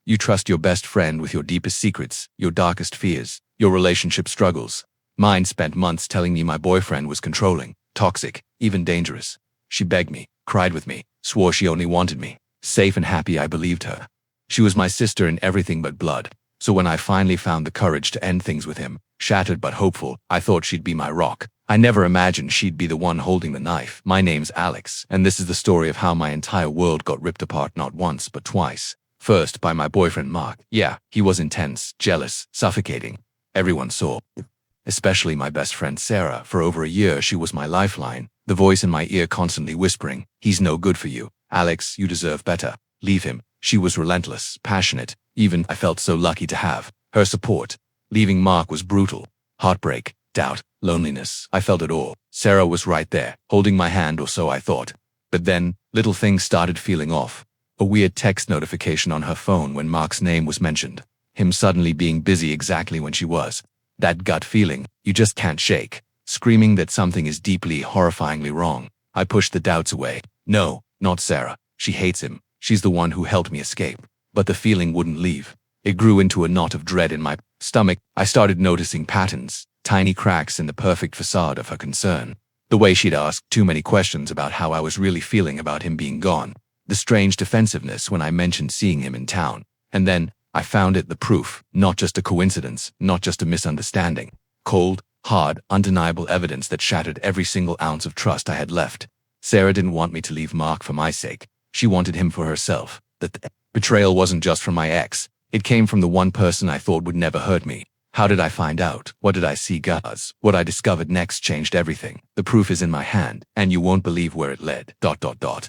You trust your best friend with your deepest secrets, your darkest fears, your relationship struggles. Mine spent months telling me my boyfriend was controlling, toxic, even dangerous. She begged me, cried with me, swore she only wanted me. Safe and happy, I believed her. She was my sister in everything but blood. So when I finally found the courage to end things with him, shattered but hopeful, I thought she'd be my rock. I never imagined she'd be the one holding the knife. My name's Alex, and this is the story of how my entire world got ripped apart not once but twice. First, by my boyfriend Mark. Yeah, he was intense, jealous, suffocating. Everyone saw. Especially my best friend Sarah. For over a year, she was my lifeline, the voice in my ear constantly whispering, "He's no good for you. Alex, you deserve better. Leave him." She was relentless, passionate. Even I felt so lucky to have her support. Leaving Mark was brutal. Heartbreak, doubt, loneliness. I felt it all. Sarah was right there, holding my hand, or so I thought. But then, little things started feeling off. A weird text notification on her phone when Mark's name was mentioned. Him suddenly being busy exactly when she was. That gut feeling, you just can't shake. Screaming that something is deeply, horrifyingly wrong. I pushed the doubts away. No, not Sarah. She hates him. She's the one who helped me escape. But the feeling wouldn't leave. It grew into a knot of dread in my stomach. I started noticing patterns, tiny cracks in the perfect facade of her concern. The way she'd ask too many questions about how I was really feeling about him being gone. The strange defensiveness when I mentioned seeing him in town. And then, I found it, the proof, not just a coincidence, not just a misunderstanding. Cold, hard, undeniable evidence that shattered every single ounce of trust I had left. Sarah didn't want me to leave Mark for my sake. She wanted him for herself. That betrayal wasn't just from my ex. It came from the one person I thought would never hurt me. How did I find out? What did I see? Guys, what I discovered next changed everything. The proof is in my hand, and you won't believe where it led.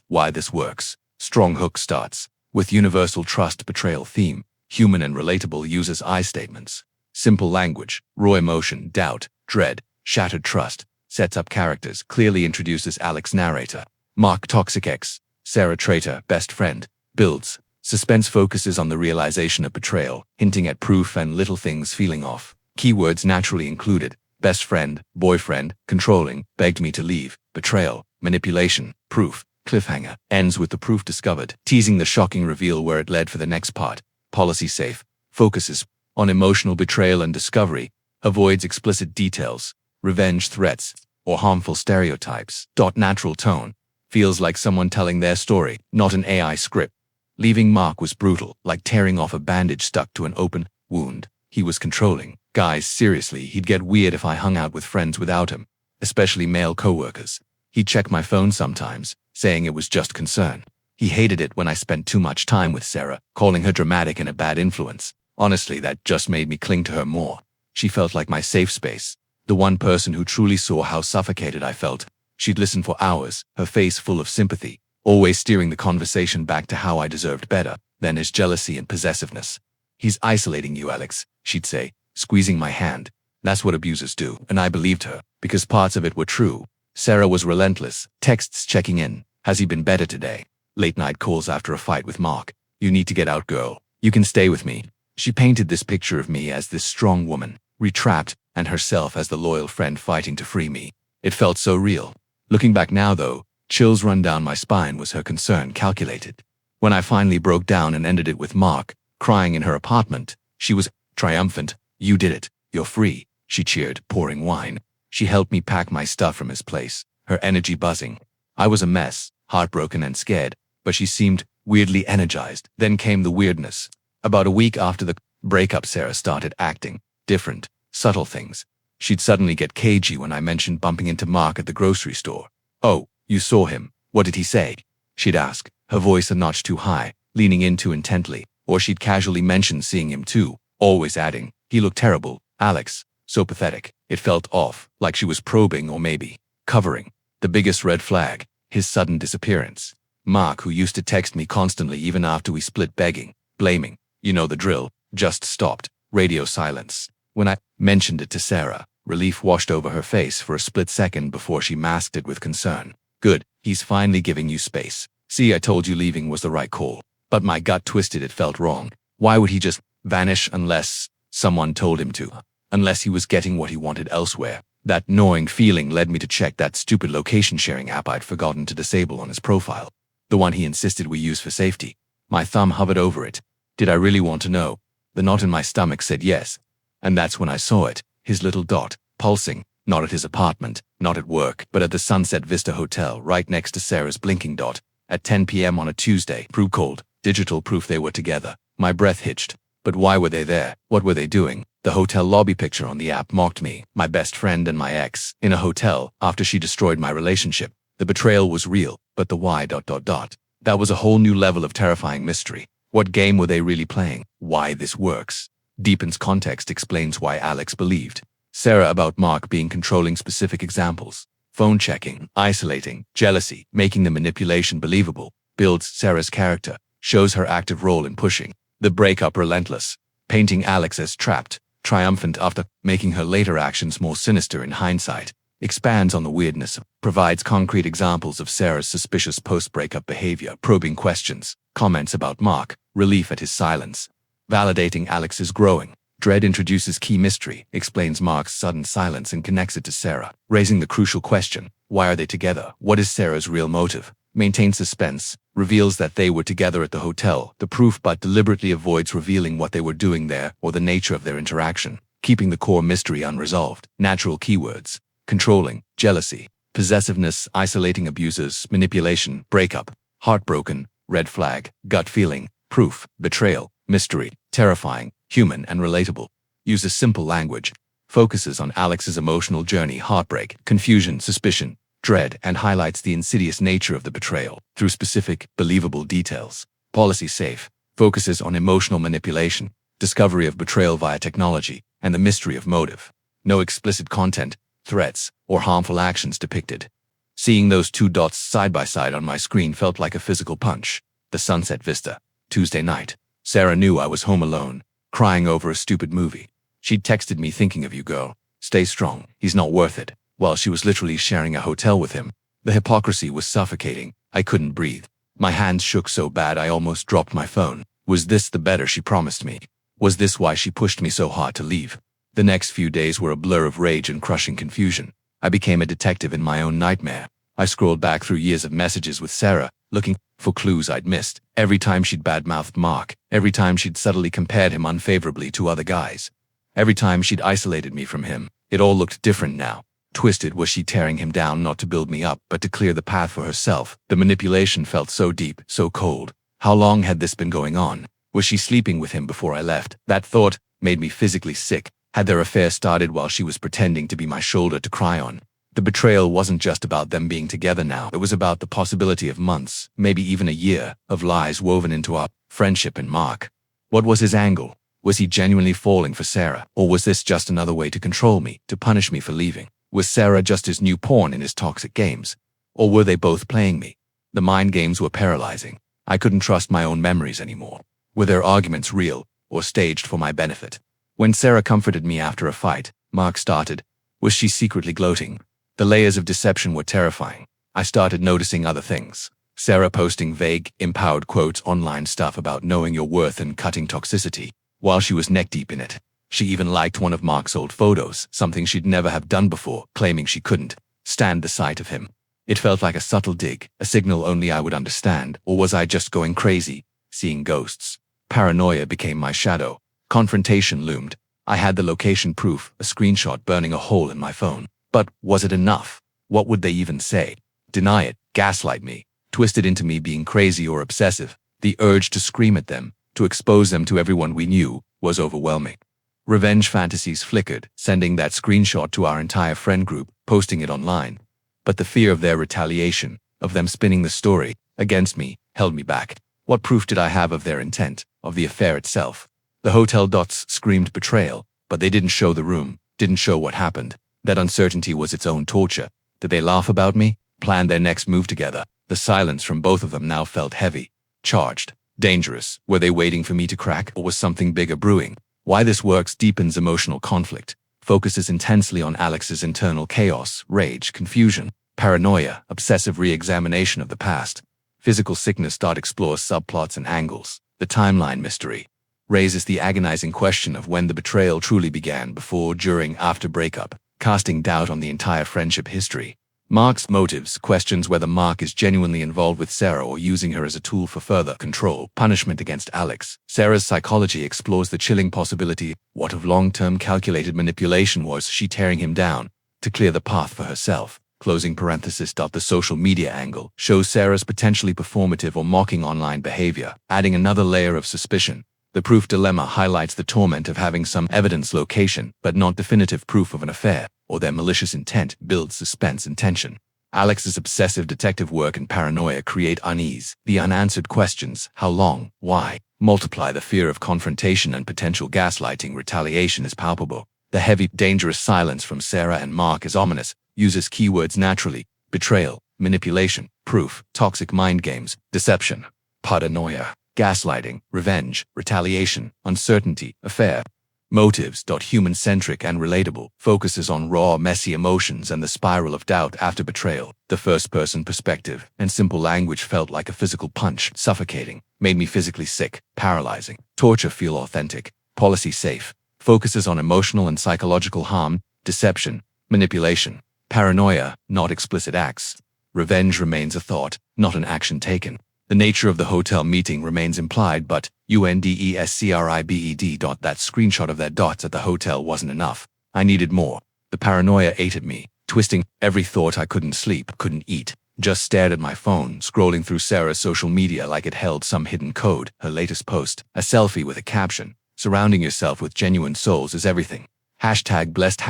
Why this works. Strong hook starts with universal trust betrayal theme. Human and relatable uses I statements. Simple language, raw emotion, doubt, dread, shattered trust. Sets up characters, clearly introduces Alex narrator. Mark toxic ex. Sarah traitor, best friend. Builds. Suspense focuses on the realization of betrayal, hinting at proof and little things feeling off. Keywords naturally included. Best friend, boyfriend, controlling, begged me to leave, betrayal, manipulation, proof, cliffhanger. Ends with the proof discovered, teasing the shocking reveal where it led for the next part. Policy safe. Focuses on emotional betrayal and discovery. Avoids explicit details, revenge threats, or harmful stereotypes. Natural tone. Feels like someone telling their story, not an AI script. Leaving Mark was brutal, like tearing off a bandage stuck to an open wound. He was controlling. Guys, seriously, he'd get weird if I hung out with friends without him, especially male coworkers. He'd check my phone sometimes, saying it was just concern. He hated it when I spent too much time with Sarah, calling her dramatic and a bad influence. Honestly, that just made me cling to her more. She felt like my safe space, the one person who truly saw how suffocated I felt. She'd listen for hours, her face full of sympathy, always steering the conversation back to how I deserved better than his jealousy and possessiveness. "He's isolating you, Alex," she'd say, squeezing my hand. That's what abusers do, and I believed her, because parts of it were true. Sarah was relentless, texts checking in. "Has he been better today?" Late night calls after a fight with Mark. "You need to get out, girl. You can stay with me." She painted this picture of me as this strong woman, retrapped, and herself as the loyal friend fighting to free me. It felt so real. Looking back now, though, chills run down my spine. Was her concern calculated? When I finally broke down and ended it with Mark, crying in her apartment, she was triumphant. "You did it. You're free," she cheered, pouring wine. She helped me pack my stuff from his place, her energy buzzing. I was a mess, heartbroken and scared, but she seemed weirdly energized. Then came the weirdness. About a week after the breakup, Sarah started acting different, subtle things. She'd suddenly get cagey when I mentioned bumping into Mark at the grocery store. "Oh, you saw him. What did he say?" she'd ask, her voice a notch too high, leaning in too intently. Or she'd casually mention seeing him too, always adding, "He looked terrible, Alex." So pathetic. It felt off, like she was probing or maybe covering. The biggest red flag, his sudden disappearance. Mark, who used to text me constantly even after we split, begging, blaming, you know the drill, just stopped. Radio silence. When I mentioned it to Sarah, relief washed over her face for a split second before she masked it with concern. "Good, he's finally giving you space. See, I told you leaving was the right call." But my gut twisted. It felt wrong. Why would he just vanish unless someone told him to? Unless he was getting what he wanted elsewhere. That gnawing feeling led me to check that stupid location sharing app I'd forgotten to disable on his profile. The one he insisted we use for safety. My thumb hovered over it. Did I really want to know? The knot in my stomach said yes. And that's when I saw it, his little dot, pulsing, not at his apartment, not at work, but at the Sunset Vista Hotel right next to Sarah's blinking dot, at 10 p.m. on a Tuesday. Proof called, digital proof they were together. My breath hitched. But why were they there? What were they doing? The hotel lobby picture on the app mocked me, my best friend and my ex, in a hotel, after she destroyed my relationship. The betrayal was real, but the why ... That was a whole new level of terrifying mystery. What game were they really playing? Why this works? Deepens context explains why Alex believed Sarah about Mark being controlling specific examples. Phone checking, isolating, jealousy, making the manipulation believable, builds Sarah's character, shows her active role in pushing the breakup relentless, painting Alex as trapped, triumphant after making her later actions more sinister in hindsight, expands on the weirdness, provides concrete examples of Sarah's suspicious post-breakup behavior, probing questions, comments about Mark, relief at his silence, validating Alex's growing dread, introduces key mystery, explains Mark's sudden silence and connects it to Sarah, raising the crucial question, why are they together? What is Sarah's real motive? Maintains suspense, reveals that they were together at the hotel, the proof, but deliberately avoids revealing what they were doing there or the nature of their interaction, keeping the core mystery unresolved. Natural keywords: controlling, jealousy, possessiveness, isolating abusers, manipulation, breakup, heartbroken, red flag, gut feeling, proof, betrayal, mystery, terrifying, human and relatable. Uses simple language, focuses on Alex's emotional journey, heartbreak, confusion, suspicion, dread, and highlights the insidious nature of the betrayal through specific, believable details. Policy safe, focuses on emotional manipulation, discovery of betrayal via technology, and the mystery of motive. No explicit content, threats, or harmful actions depicted. Seeing those two dots side by side on my screen felt like a physical punch. The Sunset Vista, Tuesday night. Sarah knew I was home alone, crying over a stupid movie. She'd texted me, thinking of you, girl. Stay strong, he's not worth it. While she was literally sharing a hotel with him. The hypocrisy was suffocating. I couldn't breathe. My hands shook so bad I almost dropped my phone. Was this the better she promised me? Was this why she pushed me so hard to leave? The next few days were a blur of rage and crushing confusion. I became a detective in my own nightmare. I scrolled back through years of messages with Sarah, looking for clues I'd missed. Every time she'd badmouthed Mark, every time she'd subtly compared him unfavorably to other guys, every time she'd isolated me from him, it all looked different now. Twisted. Was she tearing him down not to build me up, but to clear the path for herself? The manipulation felt so deep, so cold. How long had this been going on? Was she sleeping with him before I left? That thought made me physically sick. Had their affair started while she was pretending to be my shoulder to cry on? The betrayal wasn't just about them being together now. It was about the possibility of months, maybe even a year, of lies woven into our friendship and Mark. What was his angle? Was he genuinely falling for Sarah? Or was this just another way to control me, to punish me for leaving? Was Sarah just his new pawn in his toxic games? Or were they both playing me? The mind games were paralyzing. I couldn't trust my own memories anymore. Were their arguments real, or staged for my benefit? When Sarah comforted me after a fight, Mark started. Was she secretly gloating? The layers of deception were terrifying. I started noticing other things. Sarah posting vague, empowered quotes, online stuff about knowing your worth and cutting toxicity, while she was neck-deep in it. She even liked one of Mark's old photos, something she'd never have done before, claiming she couldn't stand the sight of him. It felt like a subtle dig, a signal only I would understand. Or was I just going crazy, seeing ghosts? Paranoia became my shadow. Confrontation loomed. I had the location proof, a screenshot burning a hole in my phone. But was it enough? What would they even say? Deny it, gaslight me, twist it into me being crazy or obsessive. The urge to scream at them, to expose them to everyone we knew, was overwhelming. Revenge fantasies flickered, sending that screenshot to our entire friend group, posting it online. But the fear of their retaliation, of them spinning the story against me, held me back. What proof did I have of their intent, of the affair itself? The hotel dots screamed betrayal, but they didn't show the room, didn't show what happened. That uncertainty was its own torture. Did they laugh about me? Plan their next move together? The silence from both of them now felt heavy, charged, dangerous. Were they waiting for me to crack, or was something bigger brewing? Why this works: deepens emotional conflict, focuses intensely on Alex's internal chaos, rage, confusion, paranoia, obsessive re-examination of the past. Physical sickness. Explores subplots and angles. The timeline mystery raises the agonizing question of when the betrayal truly began: before, during, after breakup, casting doubt on the entire friendship history. Mark's motives, questions whether Mark is genuinely involved with Sarah or using her as a tool for further control, punishment against Alex. Sarah's psychology explores the chilling possibility, what of long-term calculated manipulation was she tearing him down to clear the path for herself? Closing parenthesis. The social media angle shows Sarah's potentially performative or mocking online behavior, adding another layer of suspicion. The proof dilemma highlights the torment of having some evidence, location, but not definitive proof of an affair, or their malicious intent. Builds suspense and tension. Alex's obsessive detective work and paranoia create unease. The unanswered questions, how long, why, multiply. The fear of confrontation and potential gaslighting retaliation is palpable. The heavy, dangerous silence from Sarah and Mark is ominous. Uses keywords naturally: betrayal, manipulation, proof, toxic mind games, deception, paranoia, gaslighting, revenge, retaliation, uncertainty, affair. Motives. Human-centric and relatable. Focuses on raw, messy emotions and the spiral of doubt after betrayal. The first-person perspective and simple language felt like a physical punch, suffocating, made me physically sick, paralyzing. Torture feel authentic, policy safe. Focuses on emotional and psychological harm, deception, manipulation, paranoia, not explicit acts. Revenge remains a thought, not an action taken. The nature of the hotel meeting remains implied, but UNDESCRIBED. That screenshot of their dots at the hotel wasn't enough. I needed more. The paranoia ate at me, twisting every thought. I couldn't sleep, couldn't eat. Just stared at my phone, scrolling through Sarah's social media like it held some hidden code. Her latest post, a selfie with a caption: "Surrounding yourself with genuine souls is everything. #blessed,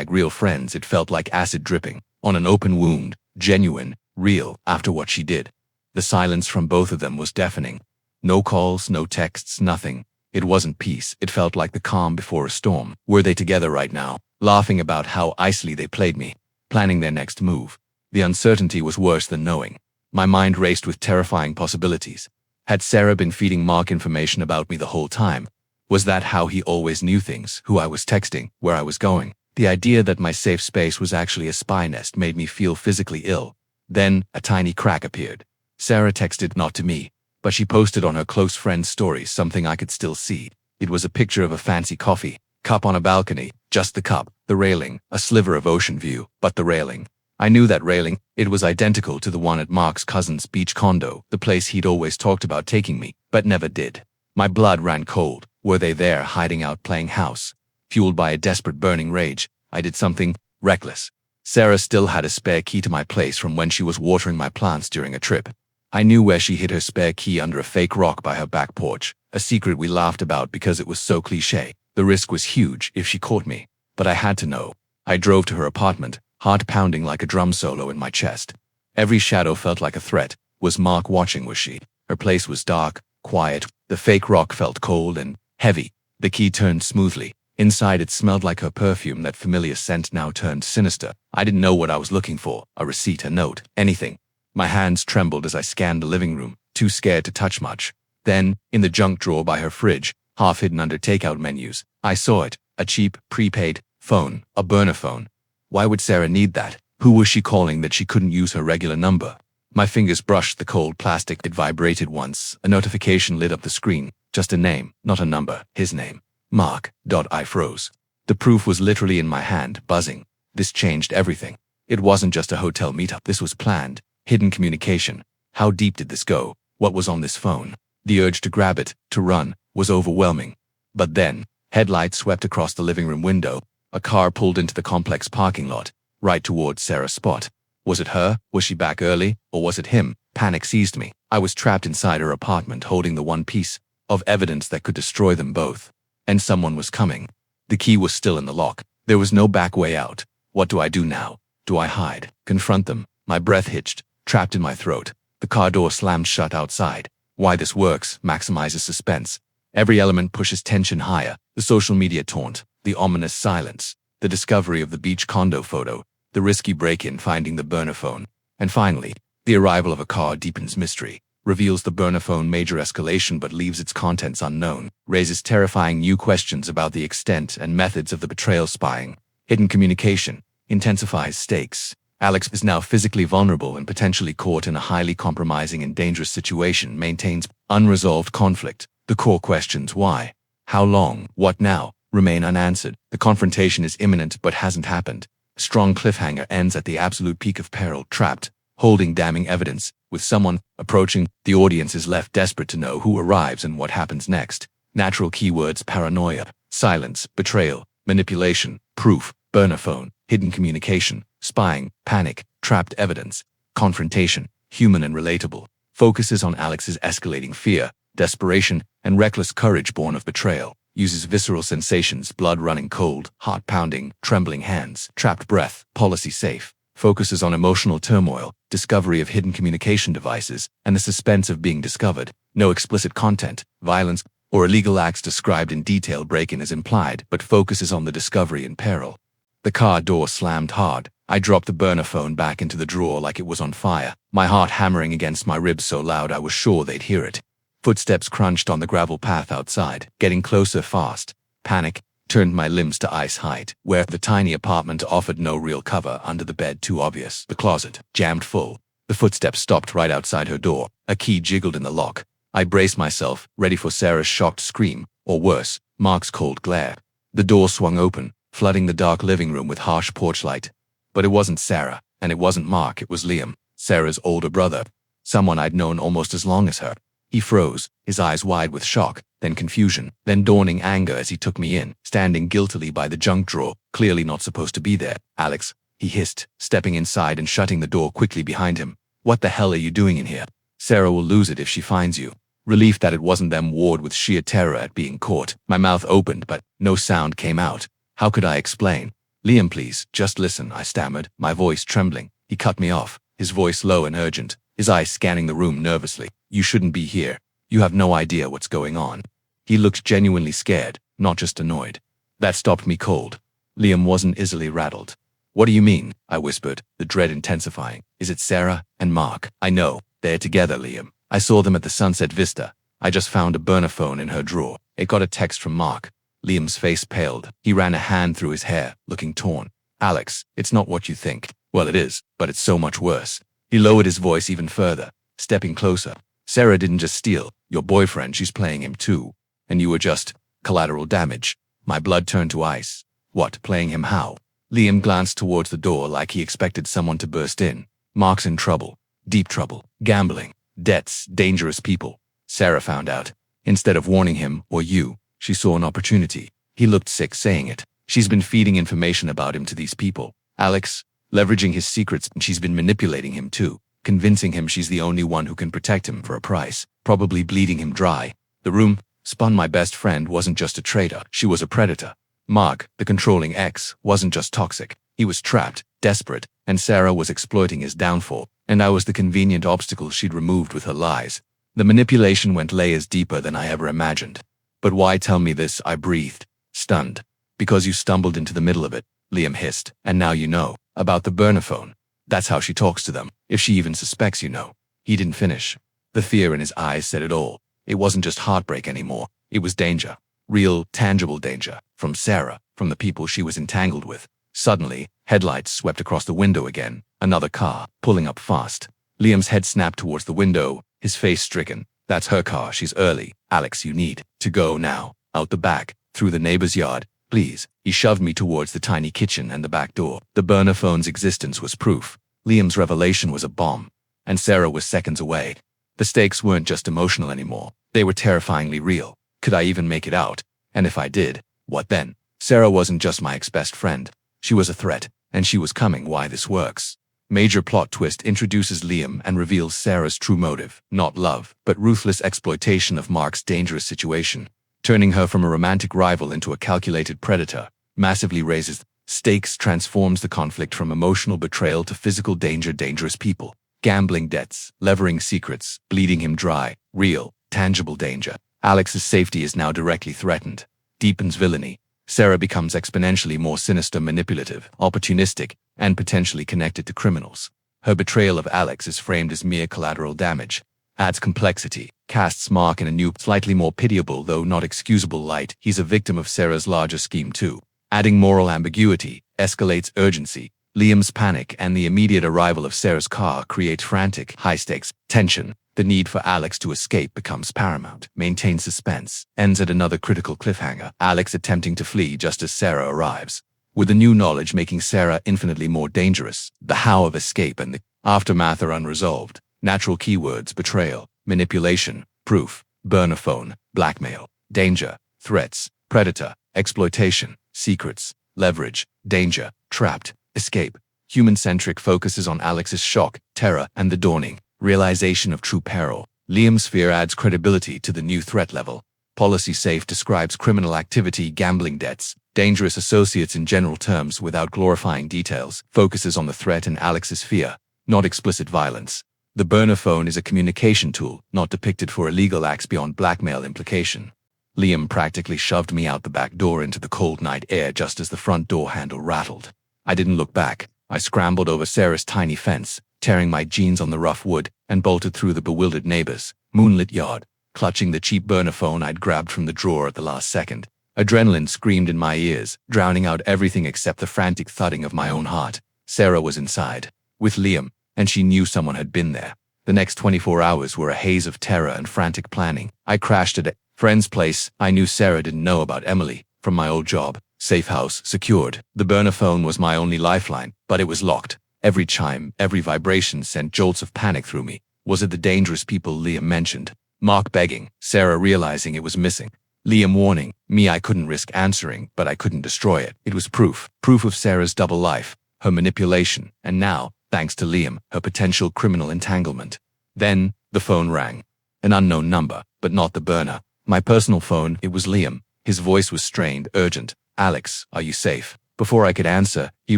#real friends." It felt like acid dripping on an open wound. Genuine, real, after what she did. The silence from both of them was deafening. No calls, no texts, nothing. It wasn't peace. It felt like the calm before a storm. Were they together right now, laughing about how icily they played me, planning their next move? The uncertainty was worse than knowing. My mind raced with terrifying possibilities. Had Sarah been feeding Mark information about me the whole time? Was that how he always knew things? Who I was texting, where I was going? The idea that my safe space was actually a spy nest made me feel physically ill. Then, a tiny crack appeared. Sarah texted, not to me, but she posted on her close friend's stories something I could still see. It was a picture of a fancy coffee cup on a balcony, just the cup, the railing, a sliver of ocean view, but the railing. I knew that railing. It was identical to the one at Mark's cousin's beach condo, the place he'd always talked about taking me, but never did. My blood ran cold. Were they there, hiding out, playing house? Fueled by a desperate burning rage, I did something reckless. Sarah still had a spare key to my place from when she was watering my plants during a trip. I knew where she hid her spare key, under a fake rock by her back porch, a secret we laughed about because it was so cliché. The risk was huge if she caught me, but I had to know. I drove to her apartment, heart pounding like a drum solo in my chest. Every shadow felt like a threat. Was Mark watching? Was she? Her place was dark, quiet. The fake rock felt cold and heavy. The key turned smoothly. Inside it smelled like her perfume. That familiar scent now turned sinister. I didn't know what I was looking for. A receipt, a note, anything. My hands trembled as I scanned the living room, too scared to touch much. Then, in the junk drawer by her fridge, half hidden under takeout menus, I saw it. A cheap, prepaid phone, a burner phone. Why would Sarah need that? Who was she calling that she couldn't use her regular number? My fingers brushed the cold plastic. It vibrated once. A notification lit up the screen. Just a name, not a number. His name. Mark. I froze. The proof was literally in my hand, buzzing. This changed everything. It wasn't just a hotel meetup. This was planned. Hidden communication. How deep did this go? What was on this phone? The urge to grab it, to run, was overwhelming. But then, headlights swept across the living room window. A car pulled into the complex parking lot, right towards Sarah's spot. Was it her? Was she back early? Or was it him? Panic seized me. I was trapped inside her apartment, holding the one piece of evidence that could destroy them both. And someone was coming. The key was still in the lock. There was no back way out. What do I do now? Do I hide? Confront them? My breath hitched, trapped in my throat. The car door slammed shut outside. Why this works: maximizes suspense. Every element pushes tension higher. The social media taunt, the ominous silence, the discovery of the beach condo photo, the risky break-in, finding the burner phone. And finally, the arrival of a car deepens mystery, reveals the burner phone. Major escalation, but leaves its contents unknown, raises terrifying new questions about the extent and methods of the betrayal. Spying, hidden communication, intensifies stakes. Alex is now physically vulnerable and potentially caught in a highly compromising and dangerous situation. Maintains unresolved conflict. The core questions: why, how long, what now, remain unanswered. The confrontation is imminent but hasn't happened. Strong cliffhanger ends at the absolute peak of peril, trapped, holding damning evidence. With someone approaching, the audience is left desperate to know who arrives and what happens next. Natural keywords: paranoia, silence, betrayal, manipulation, proof, burner phone, hidden communication, spying, panic, trapped evidence, confrontation, human and relatable. Focuses on Alex's escalating fear, desperation, and reckless courage born of betrayal. Uses visceral sensations: blood running cold, heart pounding, trembling hands, trapped breath, policy safe. Focuses on emotional turmoil, discovery of hidden communication devices, and the suspense of being discovered. No explicit content, violence, or illegal acts described in detail. Break-in is implied, but focuses on the discovery and peril. The car door slammed hard. I dropped the burner phone back into the drawer like it was on fire, my heart hammering against my ribs so loud I was sure they'd hear it. Footsteps crunched on the gravel path outside, getting closer fast. Panic turned my limbs to ice height, where the tiny apartment offered no real cover. Under the bed, too obvious. The closet, jammed full. The footsteps stopped right outside her door. A key jiggled in the lock. I braced myself, ready for Sarah's shocked scream, or worse, Mark's cold glare. The door swung open, flooding the dark living room with harsh porch light. But it wasn't Sarah, and it wasn't Mark, it was Liam, Sarah's older brother. Someone I'd known almost as long as her. He froze, his eyes wide with shock, then confusion, then dawning anger as he took me in, standing guiltily by the junk drawer, clearly not supposed to be there. "Alex," he hissed, stepping inside and shutting the door quickly behind him. "What the hell are you doing in here? Sarah will lose it if she finds you." Relief that it wasn't them warred with sheer terror at being caught. My mouth opened, but no sound came out. How could I explain? "Liam, please, just listen," I stammered, my voice trembling. He cut me off, his voice low and urgent, his eyes scanning the room nervously. "You shouldn't be here. You have no idea what's going on." He looked genuinely scared, not just annoyed. That stopped me cold. Liam wasn't easily rattled. "What do you mean?" I whispered, the dread intensifying. "Is it Sarah and Mark?" "I know. They're together, Liam. I saw them at the Sunset Vista. I just found a burner phone in her drawer. It got a text from Mark." Liam's face paled. He ran a hand through his hair, looking torn. "Alex, it's not what you think." "Well, it is, but it's so much worse." He lowered his voice even further, stepping closer. "Sarah didn't just steal your boyfriend, she's playing him too. And you were just collateral damage." My blood turned to ice. "What, playing him how?" Liam glanced towards the door like he expected someone to burst in. "Mark's in trouble. Deep trouble. Gambling. Debts. Dangerous people. Sarah found out. Instead of warning him, or you, she saw an opportunity." He looked sick saying it. "She's been feeding information about him to these people, Alex, leveraging his secrets, and she's been manipulating him too, convincing him she's the only one who can protect him for a price, probably bleeding him dry." The room spun. My best friend wasn't just a traitor, she was a predator. Mark, the controlling ex, wasn't just toxic. He was trapped, desperate, and Sarah was exploiting his downfall, and I was the convenient obstacle she'd removed with her lies. The manipulation went layers deeper than I ever imagined. "But why tell me this?" I breathed, stunned. "Because you stumbled into the middle of it," Liam hissed, "and now you know about the burner phone. That's how she talks to them, if she even suspects you know." He didn't finish. The fear in his eyes said it all. It wasn't just heartbreak anymore. It was danger. Real, tangible danger. From Sarah, from the people she was entangled with. Suddenly, headlights swept across the window again. Another car, pulling up fast. Liam's head snapped towards the window, his face stricken. "That's her car, she's early. Alex, you need to go now. Out the back, through the neighbor's yard. Please." He shoved me towards the tiny kitchen and the back door. The burner phone's existence was proof. Liam's revelation was a bomb. And Sarah was seconds away. The stakes weren't just emotional anymore. They were terrifyingly real. Could I even make it out? And if I did, what then? Sarah wasn't just my ex-best friend. She was a threat, and she was coming. Why this works. Major plot twist introduces Liam and reveals Sarah's true motive. Not love, but ruthless exploitation of Mark's dangerous situation. Turning her from a romantic rival into a calculated predator massively raises stakes, transforms the conflict from emotional betrayal to physical danger. Dangerous people, gambling debts, levering secrets, bleeding him dry. Real, tangible danger. Alex's safety is now directly threatened. Deepens villainy. Sarah becomes exponentially more sinister, manipulative, opportunistic, and potentially connected to criminals. Her betrayal of Alex is framed as mere collateral damage. Adds complexity, casts Mark in a new, slightly more pitiable though not excusable light. He's a victim of Sarah's larger scheme too. Adding moral ambiguity, escalates urgency. Liam's panic and the immediate arrival of Sarah's car create frantic, high-stakes tension. The need for Alex to escape becomes paramount. Maintain suspense. Ends at another critical cliffhanger. Alex attempting to flee just as Sarah arrives. with the new knowledge making Sarah infinitely more dangerous. The how of escape and the aftermath are unresolved. Natural keywords: betrayal, manipulation, proof, burner phone, blackmail, danger, threats, predator, exploitation, secrets, leverage, danger, trapped, escape. Human-centric focuses on Alex's shock, terror, and the dawning realization of true peril. Liam's fear adds credibility to the new threat level. Policy safe describes criminal activity, gambling debts, dangerous associates in general terms without glorifying details, focuses on the threat and Alex's fear, not explicit violence. The burner phone is a communication tool, not depicted for illegal acts beyond blackmail implication. Liam practically shoved me out the back door into the cold night air just as the front door handle rattled. I didn't look back. I scrambled over Sarah's tiny fence, tearing my jeans on the rough wood, and bolted through the bewildered neighbor's moonlit yard, clutching the cheap burner phone I'd grabbed from the drawer at the last second. Adrenaline screamed in my ears, drowning out everything except the frantic thudding of my own heart. Sarah was inside, with Liam, and she knew someone had been there. The next 24 hours were a haze of terror and frantic planning. I crashed at a friend's place. I knew Sarah didn't know about Emily, from my old job. Safe house secured. The burner phone was my only lifeline, but it was locked. Every chime, every vibration sent jolts of panic through me. Was it the dangerous people Liam mentioned? Mark begging, Sarah realizing it was missing. Liam warning me I couldn't risk answering, but I couldn't destroy it. It was proof of Sarah's double life, her manipulation, and now, thanks to Liam, her potential criminal entanglement. Then, the phone rang. An unknown number, but not the burner. My personal phone. It was Liam. His voice was strained, urgent. Alex, are you safe? Before I could answer, he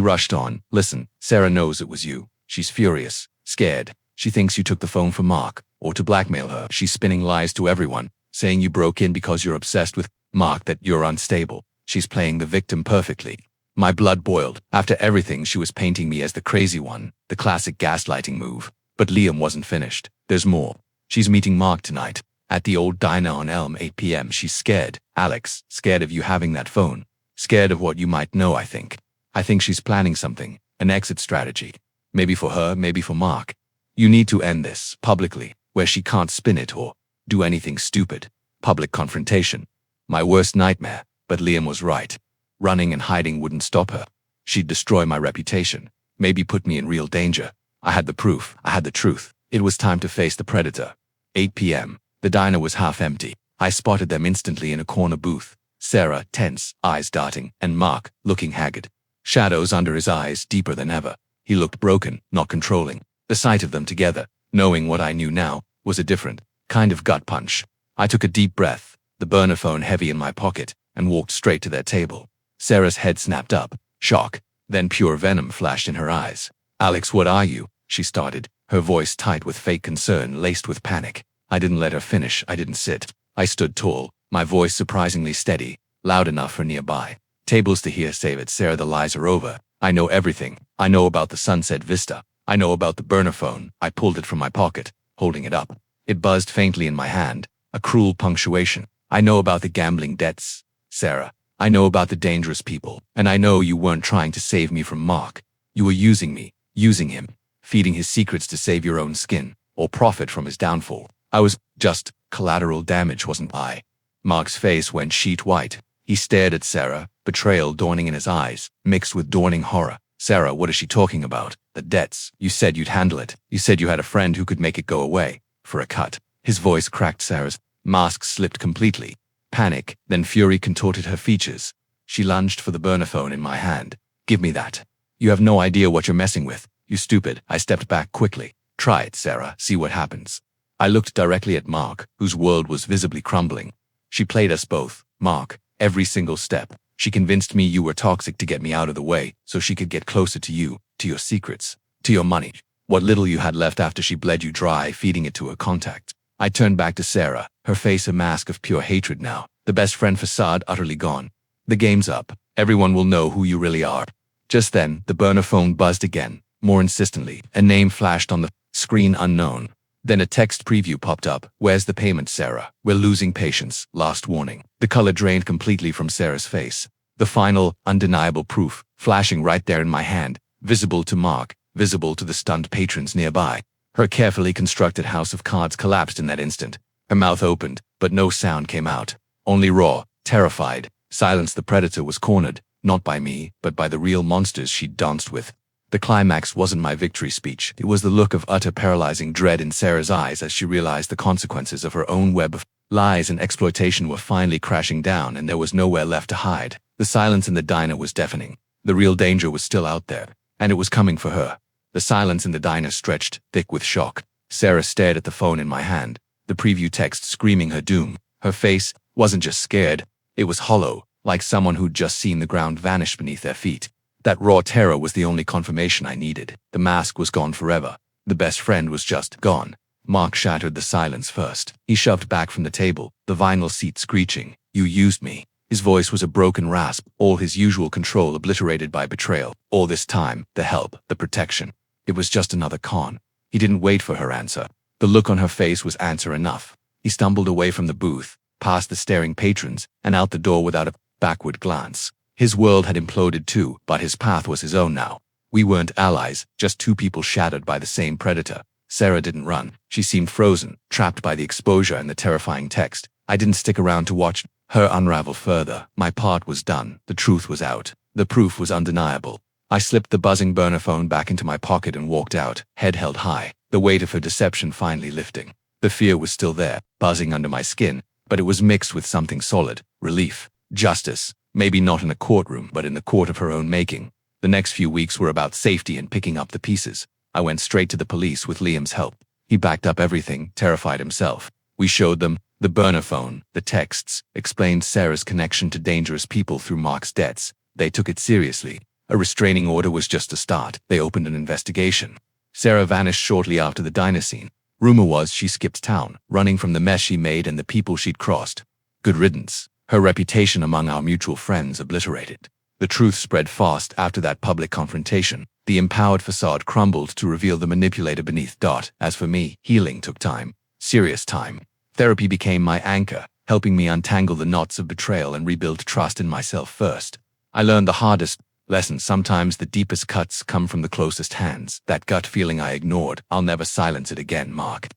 rushed on. Listen, Sarah knows it was you. She's furious, scared. She thinks you took the phone from Mark, or to blackmail her. She's spinning lies to everyone, saying you broke in because you're obsessed with Mark, that you're unstable. She's playing the victim perfectly. My blood boiled. After everything, she was painting me as the crazy one, the classic gaslighting move. But Liam wasn't finished. There's more. She's meeting Mark tonight, at the old diner on Elm, 8 p.m. She's scared, Alex, scared of you having that phone. Scared of what you might know, I think. I think she's planning something, an exit strategy. Maybe for her, maybe for Mark. You need to end this, publicly, where she can't spin it or do anything stupid. Public confrontation. My worst nightmare, but Liam was right. Running and hiding wouldn't stop her. She'd destroy my reputation, maybe put me in real danger. I had the proof, I had the truth. It was time to face the predator. 8 p.m. The diner was half empty. I spotted them instantly in a corner booth. Sarah, tense, eyes darting, and Mark, looking haggard. Shadows under his eyes, deeper than ever. He looked broken, not controlling. The sight of them together, knowing what I knew now, was a different kind of gut punch. I took a deep breath, the burner phone heavy in my pocket, and walked straight to their table. Sarah's head snapped up, shock, then pure venom flashed in her eyes. Alex, what are you? She started, her voice tight with fake concern laced with panic. I didn't let her finish. I didn't sit. I stood tall, my voice surprisingly steady, loud enough for nearby. Tables to hear. Save it, Sarah, the lies are over. I know everything. I know about the sunset vista. I know about the burner phone. I pulled it from my pocket, holding it up. It buzzed faintly in my hand, a cruel punctuation. I know about the gambling debts, Sarah. I know about the dangerous people. And I know you weren't trying to save me from Mark. You were using me, using him, feeding his secrets to save your own skin, or profit from his downfall. I was just collateral damage, wasn't I? Mark's face went sheet white. He stared at Sarah, betrayal dawning in his eyes, mixed with dawning horror. Sarah, what is she talking about? The debts. You said you'd handle it. You said you had a friend who could make it go away. For a cut. His voice cracked. Sarah's mask slipped completely. Panic, then fury contorted her features. She lunged for the burner phone in my hand. Give me that. You have no idea what you're messing with. You stupid. I stepped back quickly. Try it, Sarah. See what happens. I looked directly at Mark, whose world was visibly crumbling. She played us both, Mark, every single step. She convinced me you were toxic to get me out of the way, so she could get closer to you, to your secrets, to your money. What little you had left after she bled you dry, feeding it to her contacts. I turned back to Sarah, her face a mask of pure hatred now, the best friend facade utterly gone. The game's up. Everyone will know who you really are. Just then, the burner phone buzzed again, more insistently. A name flashed on the screen, unknown. Then a text preview popped up. Where's the payment, Sarah? We're losing patience. Last warning. The color drained completely from Sarah's face. The final, undeniable proof, flashing right there in my hand, visible to Mark, visible to the stunned patrons nearby. Her carefully constructed house of cards collapsed in that instant. Her mouth opened, but no sound came out. Only raw, terrified silence. The predator was cornered. not by me, but by the real monsters she'd danced with. The climax wasn't my victory speech. It was the look of utter paralyzing dread in Sarah's eyes as she realized the consequences of her own web of lies and exploitation were finally crashing down, and there was nowhere left to hide. The silence in the diner was deafening. The real danger was still out there, and it was coming for her. The silence in the diner stretched, thick with shock. Sarah stared at the phone in my hand, the preview text screaming her doom. Her face wasn't just scared, it was hollow, like someone who'd just seen the ground vanish beneath their feet. That raw terror was the only confirmation I needed. The mask was gone forever. The best friend was just gone. Mark shattered the silence first. He shoved back from the table, the vinyl seat screeching. "You used me." His voice was a broken rasp, all his usual control obliterated by betrayal. All this time, the help, the protection. It was just another con. He didn't wait for her answer. The look on her face was answer enough. He stumbled away from the booth, past the staring patrons, and out the door without a backward glance. His world had imploded too, but his path was his own now. We weren't allies, just two people shattered by the same predator. Sarah didn't run. She seemed frozen, trapped by the exposure and the terrifying text. I didn't stick around to watch her unravel further. My part was done. The truth was out. The proof was undeniable. I slipped the buzzing burner phone back into my pocket and walked out, head held high, the weight of her deception finally lifting. The fear was still there, buzzing under my skin, but it was mixed with something solid, relief, justice. Maybe not in a courtroom, but in the court of her own making. The next few weeks were about safety and picking up the pieces. I went straight to the police with Liam's help. He backed up everything, terrified himself. We showed them the burner phone, the texts, explained Sarah's connection to dangerous people through Mark's debts. They took it seriously. A restraining order was just a start. They opened an investigation. Sarah vanished shortly after the diner scene. Rumor was she skipped town, running from the mess she made and the people she'd crossed. Good riddance. Her reputation among our mutual friends obliterated. The truth spread fast after that public confrontation. The empowered facade crumbled to reveal the manipulator beneath. As for me, healing took time. Serious time. Therapy became my anchor, helping me untangle the knots of betrayal and rebuild trust in myself first. I learned the hardest lesson. Sometimes the deepest cuts come from the closest hands. That gut feeling I ignored. I'll never silence it again, Mark.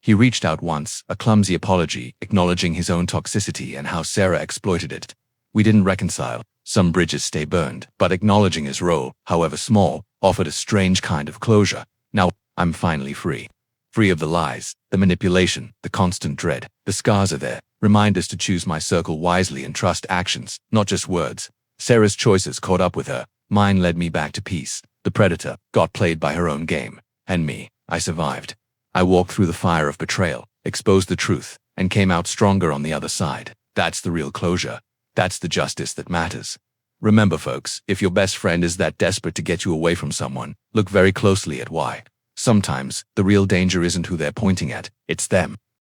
He reached out once, a clumsy apology, acknowledging his own toxicity and how Sarah exploited it. We didn't reconcile. Some bridges stay burned, but acknowledging his role, however small, offered a strange kind of closure. Now, I'm finally free. Free of the lies, the manipulation, the constant dread. The scars are there, reminders to choose my circle wisely and trust actions, not just words. Sarah's choices caught up with her. Mine led me back to peace. The predator got played by her own game. And me, I survived. I walked through the fire of betrayal, exposed the truth, and came out stronger on the other side. That's the real closure. That's the justice that matters. Remember, folks, if your best friend is that desperate to get you away from someone, look very closely at why. Sometimes, the real danger isn't who they're pointing at, it's them.